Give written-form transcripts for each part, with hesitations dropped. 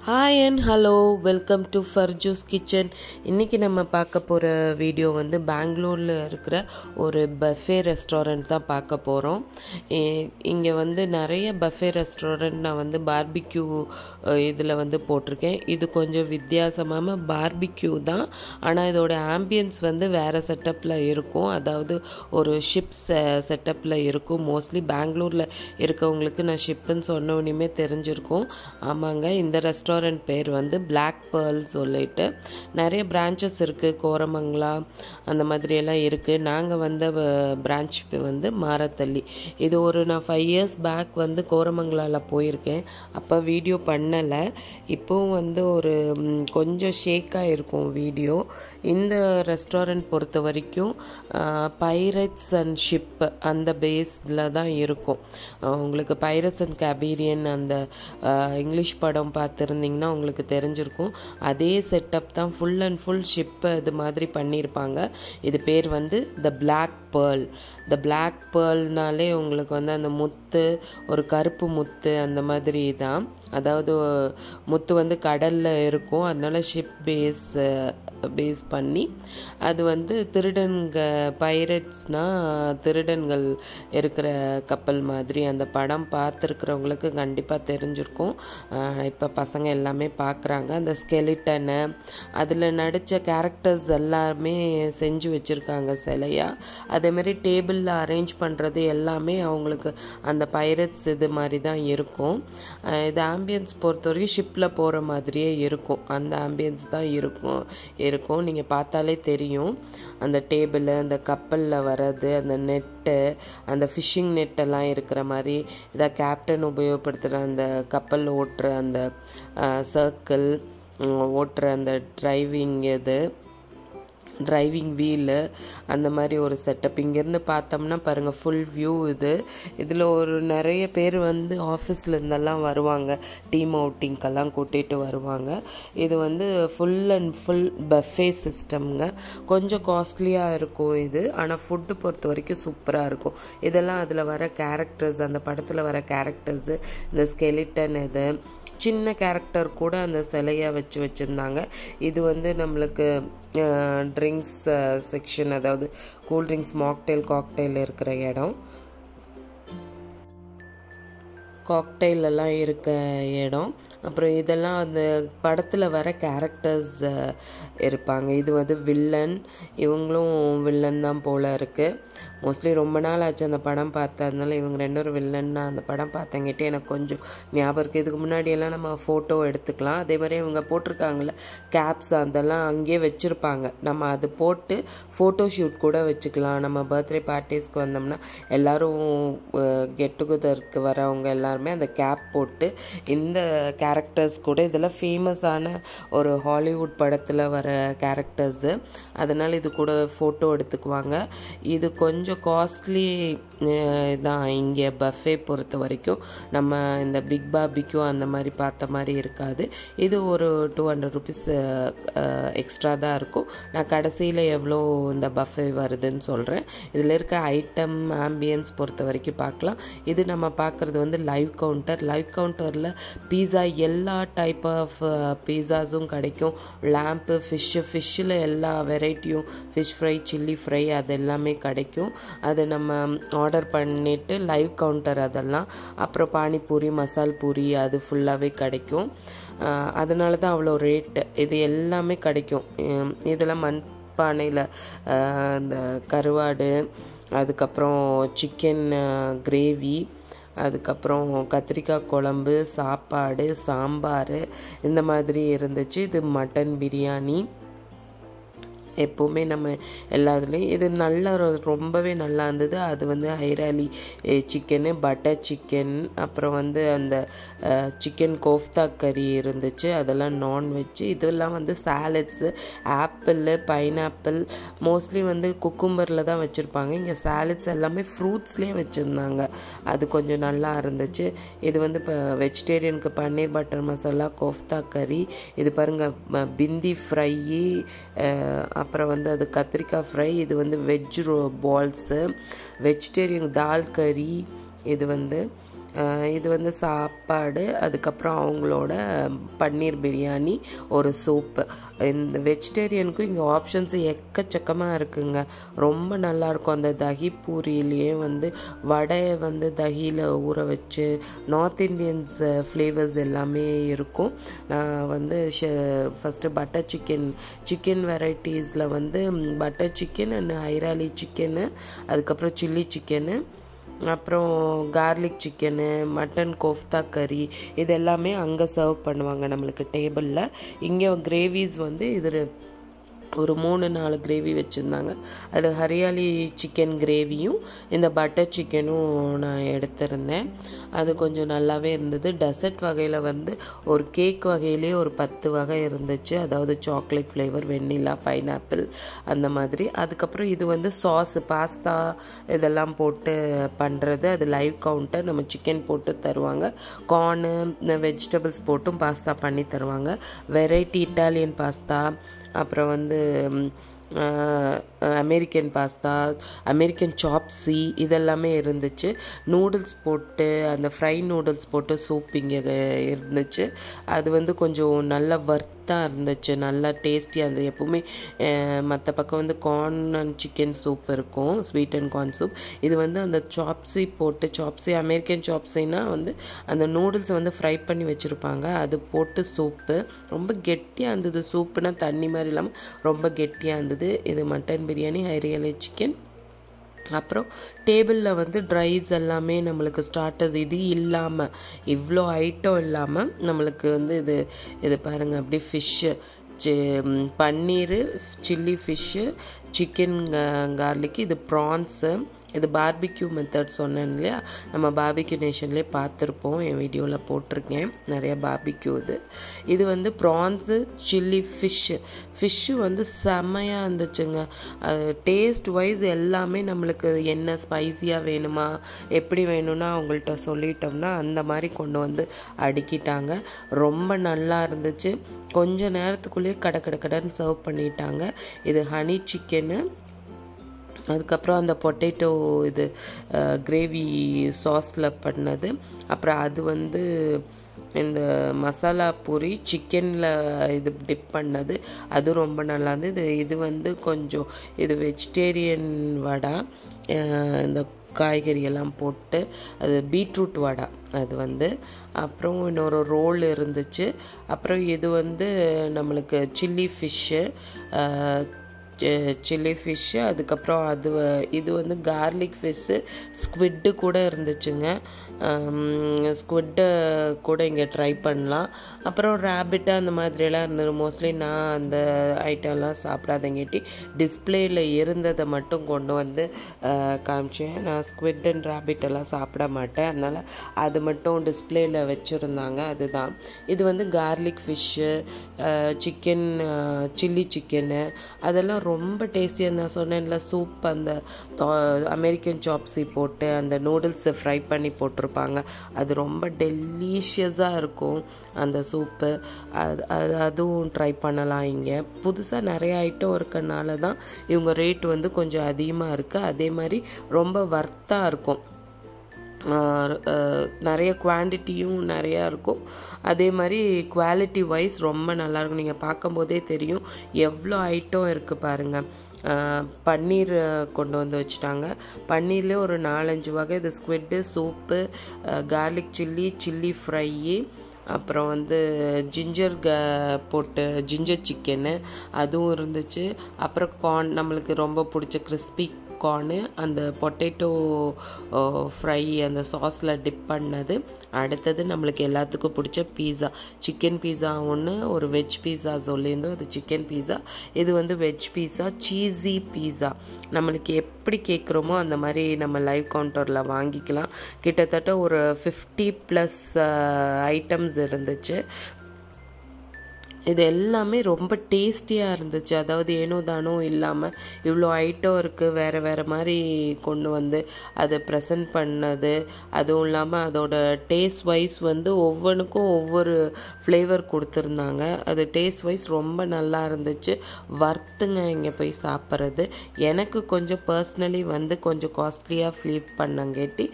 Hi and hello, welcome to Farjoos kitchen. இன்றைக்கி நம்ம பார்க்க போகிற வீடியோ வந்து பெங்களூரில் இருக்கிற ஒரு பஃபே ரெஸ்டாரண்ட் தான் பார்க்க போகிறோம். இங்கே வந்து நிறைய பஃபே ரெஸ்டாரண்ட் நான் வந்து பார்பிக்யூ இதில் வந்து போட்டிருக்கேன். இது கொஞ்சம் வித்தியாசமான பார்பிக்யூ தான், ஆனால் இதோட ஆம்பியன்ஸ் வந்து வேறு செட்டப்பில் இருக்கும். அதாவது ஒரு ஷிப் செட்டப்பில் இருக்கும். மோஸ்ட்லி பெங்களூரில் இருக்கவங்களுக்கு நான் ஷிப்புன்னு சொன்ன உடனே தெரிஞ்சிருக்கும். ஆமாங்க, இந்த ரெஸ்டாரண்ட் பேர் வந்து பிளாக் பேர்ல் சொல்லிட்டு நிறைய பிரான்ச்சஸ் இருக்குது. கோரமங்கலா அந்த மாதிரியெல்லாம் இருக்குது. நாங்கள் வந்த பிரான்ச் வந்து மாரத்தள்ளி. இது ஒரு நான் 5 years பேக் வந்து கோரமங்கலாவில் போயிருக்கேன். அப்போ வீடியோ பண்ணலை. இப்போவும் வந்து ஒரு கொஞ்சம் ஷேக்காக இருக்கும் வீடியோ. இந்த ரெஸ்டாரண்ட் பொறுத்த வரைக்கும் பைரட்ஸ் அண்ட் ஷிப் அந்த பேஸில் தான் இருக்கும். உங்களுக்கு பைரட்ஸ் அண்ட் கபீரியன் அந்த இங்கிலீஷ் படம் பார்த்துருந்தீங்கன்னா உங்களுக்கு தெரிஞ்சிருக்கும். அதே செட்டப் தான், ஃபுல் அண்ட் ஃபுல் ஷிப் இது மாதிரி பண்ணியிருப்பாங்க. இது பேர் வந்து த பிளாக் பேர்ல். த பிளாக் பேர்ல்னாலே உங்களுக்கு வந்து அந்த முத்து, ஒரு கருப்பு முத்து அந்த மாதிரி தான். அதாவது முத்து வந்து கடலில் இருக்கும். அதனால ஷிப் பேஸ் பண்ணி அது வந்து பைரட்ஸ்னால் திருடன்கள் இருக்கிற கப்பல் மாதிரி. அந்த படம் பார்த்துருக்கிறவங்களுக்கு கண்டிப்பாக தெரிஞ்சிருக்கும். இப்போ பசங்க எல்லாமே பார்க்குறாங்க. அந்த ஸ்கெலிட்டனை அதில் நடித்த கேரக்டர்ஸ் எல்லாமே செஞ்சு வச்சுருக்காங்க சிலையாக. அதேமாதிரி டேபிளில் அரேஞ்ச் பண்ணுறது எல்லாமே அவங்களுக்கு அந்த பைரட்ஸ் இது மாதிரி தான் இருக்கும். இது ஆம்பியன்ஸ் பொறுத்த வரைக்கும் ஷிப்பில் போகிற மாதிரியே இருக்கும். அந்த ஆம்பியன்ஸ் தான் இருக்கும். நீங்கள் பார்த்தாலே தெரியும். அந்த டேபிள், அந்த கப்பலில் வர்றது, அந்த நெட்டு, அந்த ஃபிஷ்ஷிங் நெட்டெல்லாம் இருக்கிற மாதிரி இதாக கேப்டன் உபயோகப்படுத்துகிற அந்த கப்பல் ஓட்டுற அந்த சர்க்கிள், ஓட்டுற அந்த டிரைவிங் வீலு, அந்த மாதிரி ஒரு செட்டப். இங்கேருந்து பார்த்தோம்னா பாருங்கள், ஃபுல் வியூ இது. இதில் ஒரு நிறைய பேர் வந்து ஆஃபீஸில் இருந்தெல்லாம் வருவாங்க. டீம் அவுட்டிங்கெல்லாம் கூட்டிகிட்டு வருவாங்க. இது வந்து ஃபுல் அண்ட் ஃபுல் பஃபே சிஸ்டம்ங்க. கொஞ்சம் காஸ்ட்லியாக இருக்கும் இது, ஆனால் ஃபுட்டு பொறுத்த வரைக்கும் சூப்பராக இருக்கும். இதெல்லாம் அதில் வர கேரக்டர்ஸ், அந்த படத்தில் வர கேரக்டர்ஸு, இந்த ஸ்கெலிட்டன், இது சின்ன கேரக்டர் கூட அந்த சிலையை வச்சுருந்தாங்க. இது வந்து நம்மளுக்கு ட்ரிங்க்ஸ் செக்ஷன், அதாவது கூல்ட்ரிங்க்ஸ், காக்டெயில் இருக்கிற இடம், காக்டெயில் எல்லாம் இருக்க இடம். அப்புறம் இதெல்லாம் அந்த படத்தில் வர கேரக்டர்ஸ் இருப்பாங்க. இது வந்து வில்லன், இவங்களும் வில்லன் தான் போல் இருக்குது. மோஸ்ட்லி ரொம்ப நாள் ஆச்சு அந்த படம் பார்த்ததுனால இவங்க 2 வில்லன்னா அந்த படம் பார்த்தங்கிட்டே எனக்கு கொஞ்சம் ஞாபகம் இருக்குது. இதுக்கு முன்னாடியெல்லாம் நம்ம ஃபோட்டோ எடுத்துக்கலாம். அதே மாதிரி இவங்க போட்டிருக்காங்கள கேப்ஸ், அதெல்லாம் அங்கேயே வச்சுருப்பாங்க. நம்ம அது போட்டு ஃபோட்டோ ஷூட் கூட வச்சுக்கலாம். நம்ம பர்த்டே பார்ட்டிஸ்க்கு வந்தோம்னா எல்லோரும் கெட் டுகெதருக்கு வரவங்க எல்லாருமே அந்த கேப் போட்டு, இந்த கேரக்டர்ஸ் கூட இதெல்லாம் ஃபேமஸான ஒரு ஹாலிவுட் படத்தில் வர கேரக்டர்ஸு, அதனால் இது கூட ஃபோட்டோ எடுத்துக்குவாங்க. இது கொஞ்சம் காஸ்ட்லி தான் இங்கே பஃபே பொறுத்த வரைக்கும். நம்ம இந்த பிக் பார்பிக்யூ அந்த மாதிரி பார்த்த மாதிரி இருக்காது. இது ஒரு 200 rupees எக்ஸ்ட்ரா தான் இருக்கும். நான் கடைசியில் எவ்வளோ இந்த பஃபே வருதுன்னு சொல்கிறேன். இதில் இருக்க ஐட்டம் ஆம்பியன்ஸ் பொறுத்த வரைக்கும் பார்க்கலாம். இது நம்ம பார்க்குறது வந்து லைவ் கவுண்டரில் பீஸா, எல்லா டைப் ஆஃப் பீஸாஸும் கிடைக்கும். லேம்ப்பு, ஃபிஷ்ஷில் எல்லா வெரைட்டியும், ஃபிஷ் ஃப்ரை, சில்லி ஃப்ரை, அது எல்லாமே கிடைக்கும். அது நம்ம ஆர்டர் பண்ணிவிட்டு லைவ் கவுண்டர் அதெல்லாம். அப்புறம் பானிபூரி, மசால் பூரி, அது ஃபுல்லாகவே கிடைக்கும். அதனால தான் அவ்வளோ ரேட்டு. இது எல்லாமே கிடைக்கும். இதெல்லாம் மண்பானையில் இந்த கருவாடு, அதுக்கப்புறம் சிக்கன் கிரேவி, அதுக்கப்புறம் கத்திரிக்காய் குழம்பு, சாப்பாடு, சாம்பார், இந்த மாதிரி இருந்துச்சு. இது மட்டன் பிரியாணி. எப்போவுமே நம்ம எல்லாத்துலேயும் இது ரொம்பவே நல்லா இருந்தது. அது வந்து ஹைராலி சிக்கனு, பட்டர் சிக்கன், அப்புறம் வந்து அந்த சிக்கன் கோஃப்தா கறி இருந்துச்சு. அதெல்லாம் நான்வெஜ். இதெல்லாம் வந்து சாலட்ஸு, ஆப்பிள், பைனாப்பிள், மோஸ்ட்லி வந்து குக்கும்பரில் தான் வச்சுருப்பாங்க. இங்கே சாலட்ஸ் எல்லாமே ஃப்ரூட்ஸ்லேயே வச்சுருந்தாங்க. அது கொஞ்சம் நல்லா இருந்துச்சு. இது வந்து இப்போ வெஜிடேரியனுக்கு பன்னீர் பட்டர் மசாலா, கோஃப்தா கறி, இது பாருங்கள் பிந்தி ஃப்ரை, அப்புறம் வந்து அது கத்திரிக்காய் ஃப்ரை, இது வந்து வெஜ் பால்ஸு, வெஜிடேரியன் தால் கறி, இது வந்து இது வந்து சாப்பாடு, அதுக்கப்புறம் அவங்களோட பன்னீர் பிரியாணி, ஒரு சூப்பு. இந்த வெஜிடேரியனுக்கும் இங்கே ஆப்ஷன்ஸ் எக்கச்சக்கமாக இருக்குங்க. ரொம்ப நல்லாயிருக்கும். அந்த தஹி பூரியிலேயே வந்து வடையை வந்து தஹியில் ஊற வச்சு நார்த் இந்தியன்ஸ் ஃப்ளேவர்ஸ் எல்லாமே இருக்கும். நான் வந்து ஃபஸ்ட்டு பட்டர் சிக்கன் வெரைட்டிஸில் வந்து பட்டர் சிக்கன் அண்ட் ஹைராலி சிக்கனு, அதுக்கப்புறம் சில்லி சிக்கனு, அப்புறம் கார்லிக் சிக்கனு, மட்டன் கோஃப்தா கறி, இது எல்லாமே அங்கே சர்வ் பண்ணுவாங்க நம்மளுக்கு டேபிளில். இங்கே கிரேவிஸ் வந்து இது ஒரு 3-4 கிரேவி வச்சுருந்தாங்க. அது ஹரியாலி சிக்கன் கிரேவியும் இந்த பட்டர் சிக்கனும் நான் எடுத்திருந்தேன். அது கொஞ்சம் நல்லாவே இருந்தது. டெசர்ட் வகையில் வந்து ஒரு கேக் வகையிலே ஒரு 10 வகை இருந்துச்சு. அதாவது சாக்லேட் ஃப்ளேவர், வெண்ணிலா, பைனாப்பிள் அந்த மாதிரி. அதுக்கப்புறம் இது வந்து சாஸு, பாஸ்தா இதெல்லாம் போட்டு பண்ணுறது. அது லைவ் கவுண்டர். நம்ம சிக்கன் போட்டு தருவாங்க, கார்னு வெஜிடபிள்ஸ் போட்டும் பாஸ்தா பண்ணி தருவாங்க. வெரைட்டி இட்டாலியன் பாஸ்தா, அப்புறம் வந்து அமெரிக்கன் பாஸ்தா, அமெரிக்கன் சாப்ஸி, இதெல்லாமே இருந்துச்சு. நூடுல்ஸ் போட்டு, அந்த ஃப்ரை நூடுல்ஸ் போட்டு சூப் இங்கே இருந்துச்சு. அது வந்து கொஞ்சம் நல்ல வர்த்தாக இருந்துச்சு, நல்லா டேஸ்டியாக இருந்தது. எப்போவுமே மற்ற பக்கம் வந்து கார்ன் அண்ட் சிக்கன் சூப் இருக்கும், ஸ்வீட் அண்ட் கார்ன் சூப். இது வந்து அந்த சாப்ஸி போட்டு, சாப்ஸி அமெரிக்கன் சாப்ஸினா வந்து அந்த நூடுல்ஸ் வந்து ஃப்ரை பண்ணி வச்சுருப்பாங்க, அது போட்டு சூப்பு. ரொம்ப கெட்டியாக இருந்தது. சூப்புனா தண்ணி மாதிரி இல்லாமல் ரொம்ப கெட்டியாக இருந்தது. இது மட்டன் பிரியாணி, ஹைரியாலி சிக்கன். அப்புறம் டேபிளில் வந்து ட்ரைஸ் எல்லாமே நம்மளுக்கு ஸ்டார்டர்ஸ் இது இல்லாமல், இவ்வளோ ஐட்டம் இல்லாமல் நம்மளுக்கு வந்து இது பாருங்கள், அப்படியே ஃபிஷ்ஷு, பன்னீர், சில்லி ஃபிஷ்ஷு, சிக்கன் கார்லிக்கு, இது ப்ரான்ஸு, இது பார்பிக்யூ மெத்தட் சொன்னேன் இல்லையா, நம்ம பார்பிக்யூ நேஷன்லேயே பார்த்துருப்போம், என் வீடியோவில் போட்டிருக்கேன் நிறைய பார்பிக்யூ. இது வந்து ப்ரான்ஸு, சில்லி ஃபிஷ்ஷு வந்து செம்மையாக இருந்துச்சுங்க. அது டேஸ்ட் வைஸ் எல்லாமே நம்மளுக்கு என்ன ஸ்பைஸியாக வேணுமா, எப்படி வேணும்னா அவங்கள்ட்ட சொல்லிட்டோம்னா அந்த மாதிரி கொண்டு வந்து அடுக்கிட்டாங்க. ரொம்ப நல்லா இருந்துச்சு. கொஞ்சம் நேரத்துக்குள்ளேயே கடன்னு சர்வ் பண்ணிட்டாங்க. இது ஹனி சிக்கனு, அதுக்கப்புறம் அந்த பொட்டேட்டோ இது கிரேவி சாஸில் பண்ணது. அப்புறம் அது வந்து இந்த மசாலா பூரி சிக்கனில் இது டிப் பண்ணது, அது ரொம்ப நல்லா இருந்தது. இது வந்து கொஞ்சம் இது வெஜிடேரியன் வடை, இந்த காய்கறி எல்லாம் போட்டு, அது பீட்ரூட் வடை அது வந்து. அப்புறம் இன்னொரு ரோல் இருந்துச்சு. அப்புறம் இது வந்து நம்மளுக்கு சில்லி ஃபிஷ்ஷு, அதுக்கப்புறம் இது வந்து கார்லிக் ஃபிஷ்ஷு, ஸ்குவிட்டு கூட இருந்துச்சுங்க. ஸ்குவிட்டை கூட இங்கே ட்ரை பண்ணலாம். அப்புறம் ரேபிட்டு அந்த மாதிரியெல்லாம் இருந்தது. மோஸ்ட்லி நான் அந்த ஐட்டம்லாம் சாப்பிடாதங்காட்டி டிஸ்பிளேயில் இருந்ததை மட்டும் கொண்டு வந்து காமிச்சேன். நான் ஸ்குவிட் அண்ட் ரேபிட் எல்லாம் சாப்பிட மாட்டேன், அதனால் அது மட்டும் டிஸ்பிளேயில் வச்சுருந்தாங்க. அதுதான் இது வந்து garlic fish, chicken, chilli chicken, அதெல்லாம் ரொம்ப டேஸ்டியாக. நான் சொன்னேன்ல சூப், அந்த அமெரிக்கன் சாப்ஸி போட்டு அந்த நூடுல்ஸை ஃப்ரை பண்ணி போட்டிருப்பாங்க, அது ரொம்ப டெலிஷியஸாக இருக்கும் அந்த சூப்பு. அதுவும் ட்ரை பண்ணலாம். இங்கே புதுசாக நிறைய ஐட்டம் இருக்கனால தான் இவங்க ரேட் வந்து கொஞ்சம் அதிகமாக இருக்குது. அதே மாதிரி ரொம்ப வர்த்தாக இருக்கும். நிறைய குவான்டிட்டியும் நிறையா இருக்கும். அதே மாதிரி குவாலிட்டி வைஸ் ரொம்ப நல்லாயிருக்கும். நீங்கள் பார்க்கும்போதே தெரியும் எவ்வளோ ஐட்டம் இருக்குது பாருங்கள். பன்னீர் கொண்டு வந்து வச்சுட்டாங்க. பன்னீர்லேயே ஒரு 4-5 வகை. இது squid, soup, garlic chilli fry, அப்புறம் வந்து ஜிஞ்சர் போட்டு ஜிஞ்சர் சிக்கனு அதுவும் இருந்துச்சு. அப்புறம் கார்ன், நம்மளுக்கு ரொம்ப பிடிச்ச கிறிஸ்பி கார்னு, அந்த பொட்டேட்டோ ஃப்ரை அந்த சாஸில் டிப் பண்ணது. அடுத்தது நம்மளுக்கு எல்லாத்துக்கும் பிடிச்ச பீஸா, சிக்கன் பீஸா ஒன்று, ஒரு வெஜ் பீஸா சொல்லியிருந்தோம், அது சிக்கன் பீஸா. இது வந்து வெஜ் பீஸா, சீஸி பீஸா. நம்மளுக்கு எப்படி கேட்குறோமோ அந்த மாதிரி நம்ம லைவ் கவுண்டரில் வாங்கிக்கலாம். கிட்டத்தட்ட ஒரு 50+ ஐட்டம்ஸ் இருந்துச்சு. இது எல்லாமே ரொம்ப டேஸ்டியாக இருந்துச்சு. அதாவது ஏனோ தானோ இல்லாமல் இவ்வளோ ஐட்டம் இருக்குது, வேறு வேறு மாதிரி கொண்டு வந்து அதை ப்ரெசன்ட் பண்ணது. அதுவும் இல்லாமல் அதோட டேஸ்ட் வைஸ் வந்து ஒவ்வொன்றுக்கும் ஒவ்வொரு ஃப்ளேவர் கொடுத்துருந்தாங்க. அது டேஸ்ட் வைஸ் ரொம்ப நல்லா இருந்துச்சு. வர்த்துங்க இங்கே போய் சாப்பிட்றது. எனக்கு கொஞ்சம் பர்சனலி வந்து கொஞ்சம் காஸ்ட்லியாக ஃபீல் பண்ணங்கேட்டி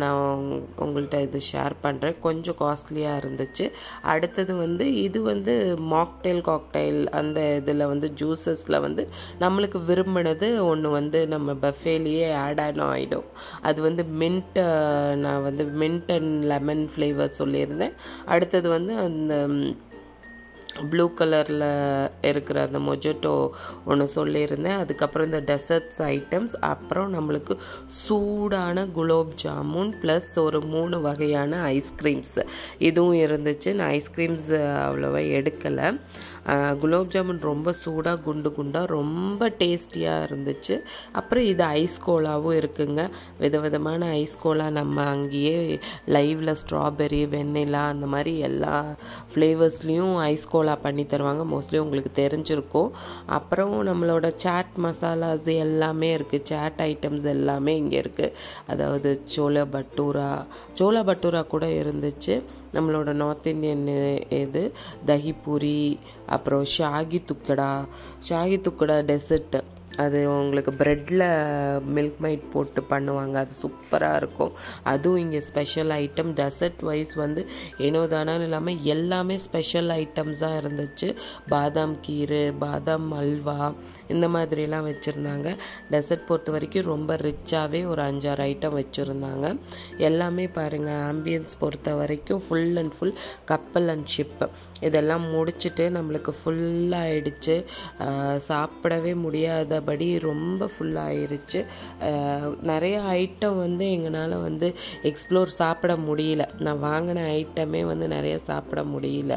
நான் உங்கள்கிட்ட இது ஷேர் பண்ணுறேன். கொஞ்சம் காஸ்ட்லியாக இருந்துச்சு. அடுத்தது வந்து இது வந்து காக்டைல் அந்த இதில் வந்து ஜூஸஸில் வந்து நம்மளுக்கு விரும்பினது ஒன்று வந்து நம்ம பஃபேலேயே ஆட் ஆகிடும். அது வந்து நான் வந்து மின்ட் அண்ட் லெமன் ஃப்ளேவர் சொல்லியிருந்தேன். அடுத்தது வந்து அந்த ப்ளூ கலரில் இருக்கிற அந்த மொஜிட்டோ ஒன்று சொல்லியிருந்தேன். அதுக்கப்புறம் இந்த டெசர்ட்ஸ் ஐட்டம்ஸ், அப்புறம் நம்மளுக்கு சூடான குலோப் ஜாமுன் ப்ளஸ் ஒரு 3 வகையான ஐஸ்கிரீம்ஸ் இதுவும் இருந்துச்சு. நான் ஐஸ்கிரீம்ஸ் அவ்வளோவா எடுக்கலை. குலோப் ஜாமுன் ரொம்ப சூடாக குண்டு குண்டாக ரொம்ப டேஸ்டியாக இருந்துச்சு. அப்புறம் இது ஐஸ் கோலாவும் இருக்குங்க. விதவிதமான ஐஸ் கோலா நம்ம அங்கேயே லைவில் ஸ்ட்ராபெரி, வெண்ணிலா அந்த மாதிரி எல்லா ஃப்ளேவர்ஸ்லேயும் ஐஸ் கோலா பண்ணி தருவாங்க. மோஸ்ட்லி உங்களுக்கு தெரிஞ்சிருக்கும். அப்புறம் நம்மளோட சாட் மசாலாஸ் எல்லாமே இருக்குது. சாட் ஐட்டம்ஸ் எல்லாமே இங்கே இருக்குது. அதாவது சோலா பட்டூரா கூட இருந்துச்சு. நம்மளோட நார்த் இந்தியன் இது தஹி பூரி, அப்புறம் ஷாகி துக்கடா டெசர்ட். அது உங்களுக்கு ப்ரெட்டில் மில்க் மைட் போட்டு பண்ணுவாங்க. அது சூப்பராக இருக்கும். அதுவும் இங்கே ஸ்பெஷல் ஐட்டம். டெசர்ட் வைஸ் வந்து ஏனோ தானோ இல்லாமல் எல்லாமே ஸ்பெஷல் ஐட்டம்ஸாக இருந்துச்சு. பாதாம் கீரு, பாதாம் அல்வா இந்த மாதிரிலாம் வச்சுருந்தாங்க. டெசர்ட் பொறுத்த வரைக்கும் ரொம்ப ரிச்சாகவே ஒரு 5-6 ஐட்டம் வச்சுருந்தாங்க. எல்லாமே பாருங்கள், ஆம்பியன்ஸ் பொறுத்த வரைக்கும் ஃபுல் அண்ட் ஃபுல் கப்பல் அண்ட் ஷிப். இதெல்லாம் முடிச்சுட்டு நம்மளுக்கு ஃபுல்லாகிடுச்சு. சாப்பிடவே முடியாதபடி ரொம்ப ஃபுல்லாகிருச்சு. நிறைய ஐட்டம் வந்து எங்களால் வந்து சாப்பிட முடியல. நான் வாங்கின ஐட்டமே வந்து நிறைய சாப்பிட முடியல.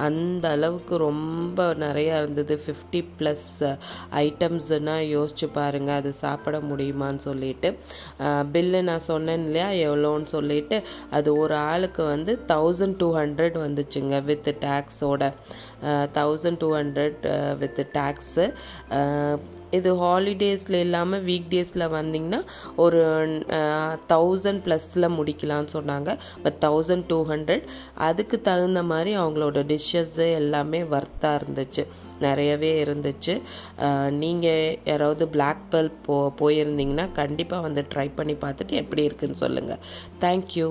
அந்த அளவுக்கு ரொம்ப நிறையா இருந்தது. 50+ ஐட்டம்ஸ்னால் யோசிச்சு பாருங்கள், அது சாப்பிட முடியுமான்னு சொல்லிட்டு. பில்லு நான் சொன்னேன் இல்லையா எவ்வளோன்னு சொல்லிட்டு, அது ஒரு ஆளுக்கு வந்து 1200 வந்துச்சுங்க வித் டேக்ஸோட. 1200 with tax. இது ஹாலிடேஸில் இல்லாமல் வீக் டேஸில் வந்திங்கன்னா ஒரு 1000+ முடிக்கலான்னு சொன்னாங்க. பட் 1200 அதுக்கு தகுந்த மாதிரி அவங்களோட டிஷ்ஷஸ்ஸு எல்லாமே வர்த்தாக இருந்துச்சு. நிறையவே இருந்துச்சு. நீங்கள் யாராவது பிளாக் பெர்ல் போயிருந்தீங்கன்னா கண்டிப்பாக வந்து ட்ரை பண்ணி பார்த்துட்டு எப்படி இருக்குன்னு சொல்லுங்கள். தேங்க்யூ.